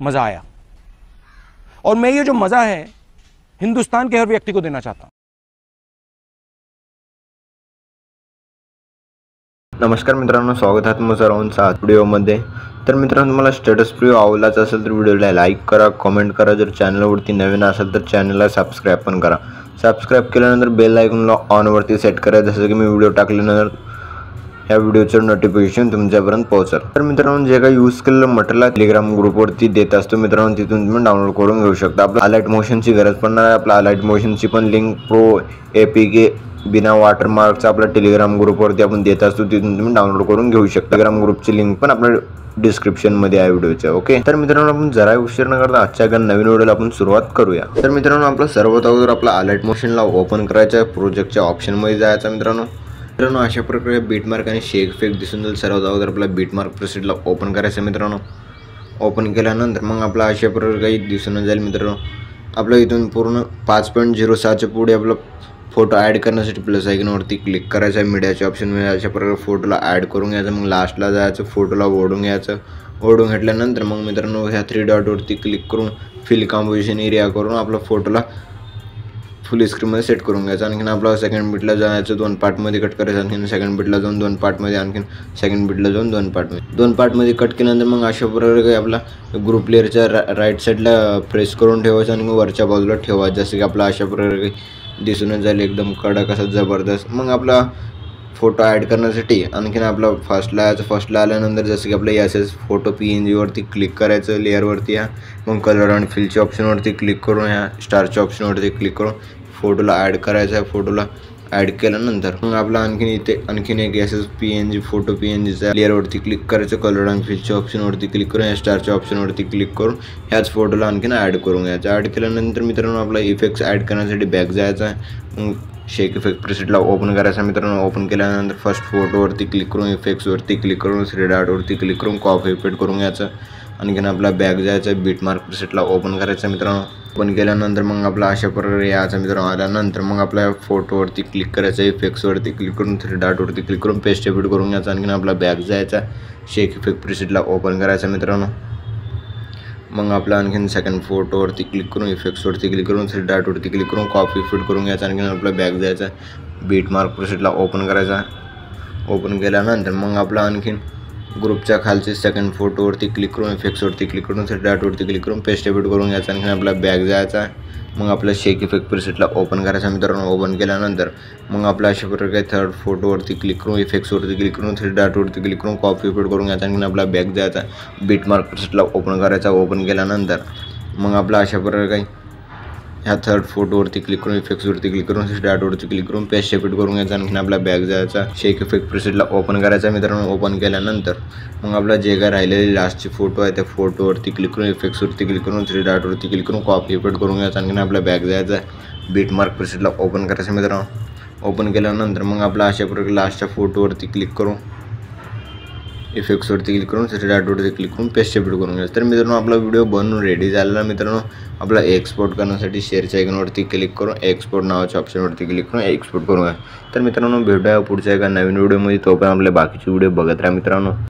मज़ा आया। और मैं ये जो मज़ा है हिंदुस्तान के हर व्यक्ति को देना चाहता हूं। नमस्कार मित्रांनो, स्वागत आहे तुमचं सर्वांचं आज व्हिडिओमध्ये। तर मित्रांनो, तुम्हाला स्टेटस प्रिव्ह्यू आवडलाच असेल तर व्हिडिओला लाईक करा, कमेंट करा। जर चॅनलवरती नवीन असेल तर चॅनलला सबस्क्राईब पण करा। सबस्क्राईब केल्यानंतर बेल आयकॉनला ऑनवरती सेट करा, जसं की मी व्हिडिओ टाकल्यानंतर या व्हिडिओचं नोटिफिकेशन तुमच्यापर्यंत पोहोचेल। तर मित्रांनो, जे काही यूज केलेलं मटेरियल टेलिग्राम ग्रुपवरती देत असतो मित्रांनो, तिथून तुम्ही डाउनलोड करून घेऊ शकता। आपला अलाइट मोशनची गरज पडणार आहे। आपला अलाइट मोशनची पण लिंक प्रो एपीके बिना वॉटरमार्कचा आपला टेलिग्राम ग्रुपवरती आपण देत असतो, तिथून तुम्ही डाउनलोड करून घेऊ शकता। टेलिग्राम ग्रुपची लिंक पण आपल्या डिस्क्रिप्शनमध्ये आहे व्हिडिओच्या। ओके, तर मित्रांनो, आपण जरा उशीर न करता आजच्या एका नवीन व्हिडिओला आपण सुरुवात करूया। तर मित्रांनो, आपला सर्वात अगोदर आपला अलाइट मोशनला ओपन करायचा आहे, प्रोजेक्टच्या ऑप्शनमध्ये जायचं मित्रांनो। अशा प्रकारे बीटमार्क आणि शेक इफेक्ट दिसून जाईल। सर्वात अगोदर आपला बीटमार्क प्रेसेटला ओपन करायचं मित्रांनो। ओपन केल्यानंतर मग आपला अशा प्रकारे काही दिसून जाईल मित्रांनो। आपलं इथून पूर्ण 5.06च्या पुढे आपला फोटो ॲड करण्यासाठी प्लस आयकॉनवरती क्लिक करायचं आहे। मीडियाच्या ऑप्शनमध्ये अशा प्रकारे फोटोला ॲड करून घ्यायचं। मग लास्टला जायचं, फोटोला ओढून घ्यायचं। ओढून घेतल्यानंतर मग मित्रांनो ह्या 3 डॉटवरती क्लिक करून फिल कॉम्पोजिशन एरिया करून आपला फोटोला फुल स्क्रीनमध्ये सेट करून घ्यायचं। आणखीन आपला सेकंड बीटला जायचं, 2 पार्टमध्ये कट करायचं। आणखीन सेकंड बीटला जाऊन 2 पार्टमध्ये, आणखीन सेकंड बीटला जाऊन 2 पार्टमध्ये, 2 पार्टमध्ये कट केल्यानंतर मग अशा प्रकारे काही आपला ग्रुप लेअरच्या राईट साईडला प्रेस करून ठेवायचं आणि वरच्या बाजूला ठेवायचं, जसं की आपला अशा प्रकारे काही दिसून जाईल एकदम कडक असा जबरदस्त। मग आपला फोटो ॲड करण्यासाठी आणखीन आपला फर्स्टला आल्यानंतर जसं की आपलं एस फोटो PNGवरती क्लिक करायचं लेअरवरती या। मग कलर आणि फिलच्या ऑप्शनवरती क्लिक करून ह्या स्टारच्या ऑप्शनवरती क्लिक करून फोटोला ॲड करायचं आहे। फोटोला ॲड केल्यानंतर मग आपला आणखीन एक PNG फोटो PNGचा लेअरवरती क्लिक करायचं। कलर आणि फिलच्या ऑप्शनवरती क्लिक करून या स्टारच्या ऑप्शनवरती क्लिक करून ह्याच फोटोला आणखीन ॲड करून घ्यायचं। ॲड केल्यानंतर मित्रांनो आपला इफेक्ट्स ॲड करण्यासाठी बॅक जायचं आहे। मग शेक इफेक्ट प्रेसेटला ओपन करायचा मित्रांनो। ओपन केल्यानंतर फर्स्ट फोटोवरती क्लिक करून इफेक्ट्सवरती क्लिक करून 3 डॉटवरती क्लिक करून कॉपी इफेक्ट करून घ्यायचं। आणखीन आपला बॅक जायचं, बीटमार्क प्रेसेटला ओपन करायचं मित्रांनो। ओपन केल्यानंतर मग आपला अशा प्रकारे यायचा मित्रांनो। आल्यानंतर मग आपल्या फोटोवरती क्लिक करायचं, इफेक्ट्सवरती क्लिक करून 3 डॉटवरती क्लिक करून पेस्ट इफेक्ट करून घ्यायचं। आणखीन आपला बॅक जायचा, शेक इफेक्ट प्रेसेटला ओपन करायचा मित्रांनो। मग आपला आणखीन सेकंड फोटोवरती क्लिक करून इफेक्ट्सवरती क्लिक करून 3 डॉटवरती क्लिक करून कॉपी इफेक्ट करून घ्यायचा। आणखीन आपला बॅक जायचा, बीटमार्क प्रेसेटला ओपन करायचा। ओपन केल्यानंतर मग आपला आणखीन ग्रुपच्या खालचे सेकंड फोटोवरती क्लिक करून इफेक्ट्सवरती क्लिक करून 3 डॉटवरती क्लिक करून पेस्ट इफेक्ट करून घ्यायचा। आणखीन आपला बॅक जायचा, मग आपला शेक इफेक्ट प्रेसेटला ओपन करायचा मित्रांनो। ओपन केल्यानंतर मग आपला अशा प्रकारे थर्ड फोटोवरती क्लिक करून इफेक्ट्सवरती क्लिक करून 3 डॉटवरती क्लिक करून कॉपी इफेक्ट करून घ्यायचा। आणखीन आपला बॅक जायचा, बीटमार्क प्रेसेटला ओपन करायचा। ओपन केल्यानंतर मग आपला अशा प्रकारे काही ह्या थर्ड फोटोवरती क्लिक करून इफेक्ट्सवरती क्लिक करून 3 डॉटवरती क्लिक करून पेस्ट इफेक्ट करून घ्यायचा। आणखीन आपला बॅक जायचा, शेक इफेक्ट प्रेसेटला ओपन करायचा मित्रांनो। ओपन केल्यानंतर मग आपला जे काय राहिलेली लास्टची फोटो आहे त्या फोटोवरती क्लिक करून इफेक्ट्सवरती क्लिक करून 3 डॉटवरती क्लिक करून कॉपी इफेक्ट करून घ्यायचा। आणखीन आपला बॅक जायचा, बीटमार्क प्रेसेटला ओपन करायचं मित्रांनो। ओपन केल्यानंतर मग आपला अशा प्रकारे लास्टच्या फोटोवरती क्लिक करून इफेक्ट्सवरती क्लिक करून 3 डॉटवरती क्लिक करून पेस्ट इफेक्ट करून घ्यायचं। तर मित्रांनो, आपला व्हिडिओ बनवून रेडी झालेला मित्रांनो। आपला एक्सपोर्ट करण्यासाठी शेअरच्या आयकॉनवरती क्लिक करून एक्सपोर्ट नावाच्या ऑप्शनवरती क्लिक करून एक्सपोर्ट करून घ्या। तर मित्रांनो, भेटूया पुढच्या एका नवीन व्हिडिओमध्ये। तोपर्यंत आपले बाकीचे व्हिडिओ बघत राहा मित्रांनो।